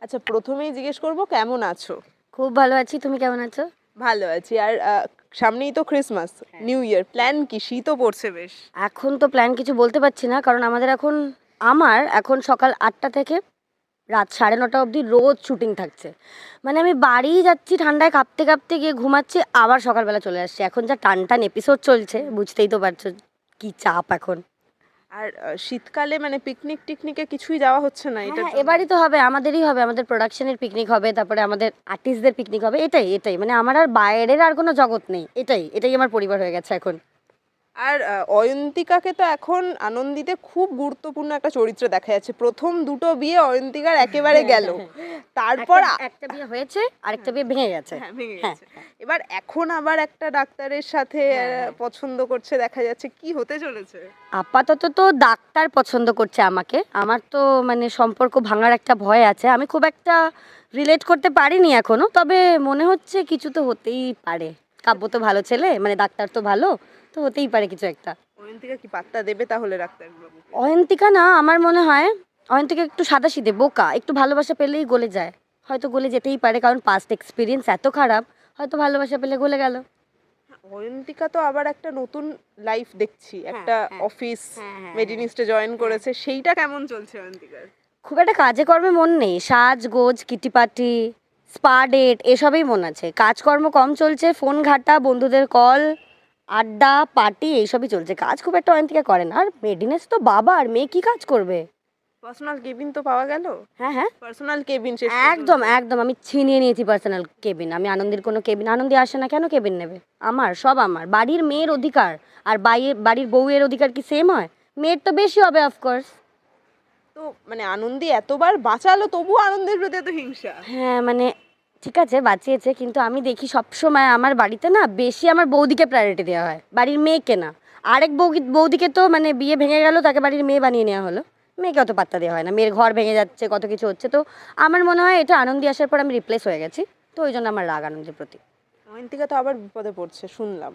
আচ্ছা, প্রথমেই জিজ্ঞেস করব কেমন আছো? খুব ভালো আছি, তুমি কেমন আছো? ভালো আছি। আর সামনেই তো ক্রিসমাস, নিউ ইয়ার, প্ল্যান কি? শীতও পড়ছে বেশ। এখন তো প্ল্যান কিছু বলতে পারছি না, কারণ আমার এখন সকাল 8টা থেকে রাত 9:30 অবধি রোজ শুটিং থাকছে। মানে আমি বাড়ি যাচ্ছি ঠান্ডায় কাঁপতে কাঁপতে, গিয়ে ঘুমাচ্ছি, আবার সকালবেলা চলে আসছি। এখন যা টান টান এপিসোড চলছে, বুঝতেই তো পারছো কি চাপ এখন। আর শীতকালে মানে পিকনিক টিকনিকে কিছুই যাওয়া হচ্ছে না, এটা হ্যাঁ, এবারই তো হবে, আমাদেরই হবে, আমাদের প্রোডাকশনের পিকনিক হবে, তারপরে আমাদের আর্টিস্টদের পিকনিক হবে। এটাই এটাই মানে আমার আর বাইরের আর কোনো জগৎ নেই, এটাই এটাই আমার পরিবার হয়ে গেছে এখন। আর অয়ন্তিকাকে তো এখন আনন্দিতে খুব গুরুত্বপূর্ণ একটা চরিত্র দেখা যাচ্ছে। প্রথম দুটো বিয়ে অয়ন্তিকার একেবারে গেল, তারপর একটা বিয়ে হয়েছে, আরেকটা বিয়ে ভেঙে গেছে। হ্যাঁ, ভেঙে হ্যাঁ, গেছে। এবার এখন আবার একটা ডাক্তারের সাথে পছন্দ করছে দেখা যাচ্ছে, কি হতে চলেছে? আপাতত তো ডাক্তার পছন্দ করছে আমাকে। আমার তো মানে সম্পর্ক ভাঙার একটা ভয় আছে, আমি খুব একটা রিলেট করতে পারিনি এখনো, তবে মনে হচ্ছে কিছু তো হতেই পারে। কাব্য তো ভালো ছেলে, মানে ডাক্তার তো ভালো, তো হতেই পারে কিছু একটা। অয়ন্তিকা কি পাত্তা দেবে তাহলে ডাক্তারবাবুকে? অয়ন্তিকা না, আমার মনে হয় অয়ন্তিকা একটু সাদাসিধে বোকা, একটু ভালোবাসা পেলেই গলে যায়। হয়তো গলে যেতেই পারে, কারণ পাস্ট এক্সপিরিয়েন্স এত খারাপ, হয়তো ভালোবাসা পেলে গলে গেল। অয়ন্তিকা তো আবার একটা নতুন লাইফ দেখছি, একটা অফিস মেডিনিস্টে জয়েন করেছে, সেইটা কেমন চলছে অয়ন্তিকার? খুব একটা কাজে কর্মে মন নেই, সাজগোজ কিটিপাটি স্পা ডেট এসবেই মন আছে। কাজকর্ম কম চলছে, ফোন ঘাটা, বন্ধুদের কল, আড্ডা পার্টি এইসবই চলছে। কাজ খুব একটা অয়ন্তিকা করে না। আর মেডিনেস তো বাবা, আর মেয়ে কি কাজ করবে? পার্সোনাল কেবিন তো পাওয়া গেল। হ্যাঁ হ্যাঁ, পার্সোনাল কেবিন শেষ একদম একদম আমি ছিনিয়ে নিয়েছি পার্সোনাল কেবিন। আমি আনন্দের কোনো কেবিন, আনন্দী আসে না কেন কেবিন নেবে? আমার সব আমার বাড়ির মেয়ের অধিকার, আর বাড়ির বউয়ের অধিকার কি সেম হয়? মেয়ের তো বেশি হবে অফকোর্স। তো মানে আনন্দী এতবার বাঁচালো, তবু আনন্দের প্রতি এত হিংসা? হ্যাঁ মানে ঠিক আছে, বাঁচিয়েছে, কিন্তু আমি দেখি সবসময় আমার বাড়িতে না বেশি আমার বৌদিকে প্রায়োরিটি দেওয়া হয়, বাড়ির মেয়েকে না। আরেক বৌদিকে তো মানে বিয়ে ভেঙে গেল, তাকে বাড়ির মেয়ে বানিয়ে নেওয়া হলো, মেয়েকে অত পাত্তা দেওয়া হয় না। মেয়ের ঘর ভেঙে যাচ্ছে, কত কিছু হচ্ছে, তো আমার মনে হয় এটা আনন্দী আসার পর আমি রিপ্লেস হয়ে গেছি, তো ওই জন্য আমার রাগ আনন্দের প্রতি। অয়ন্তিকা তো আবার বিপদে পড়ছে শুনলাম,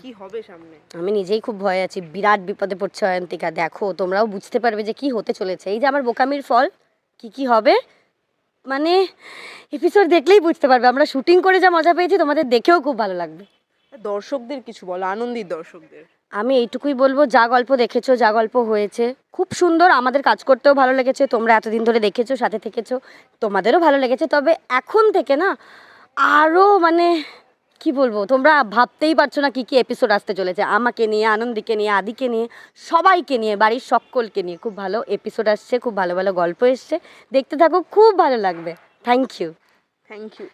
কি হবে সামনে? আমি নিজেই খুব ভয়ে আছি, বিরাট বিপদে পড়ছে অয়ন্তিকা। দেখো তোমরাও বুঝতে পারবে যে কি হতে চলেছে, এই যে আমার বোকামির ফল কি কি হবে, মানে এপিসোড দেখলেই বুঝতে পারবে। আমরা শুটিং করে যা মজা পেয়েছি, তোমাদের দেখেও খুব ভালো লাগবে। দর্শকদের কিছু বলো, আনন্দীর দর্শকদের। আমি এইটুকুই বলবো, যা গল্প দেখেছো, যা গল্প হয়েছে খুব সুন্দর, আমাদের কাজ করতেও ভালো লেগেছে, তোমরা এতদিন ধরে দেখেছো, সাথে থেকেছো, তোমাদেরও ভালো লেগেছে। তবে এখন থেকে না আরও মানে কি বলবো, তোমরা ভাবতেই পারছো না কি কি এপিসোড আসতে চলেছে। আমাকে নিয়ে, আনন্দীকে নিয়ে, আদিকে নিয়ে, সবাইকে নিয়ে, বাড়ির সকলকে নিয়ে খুব ভালো এপিসোড আসছে, খুব ভালো ভালো গল্প এসছে। দেখতে থাকো, খুব ভালো লাগবে। Thank you. Thank you.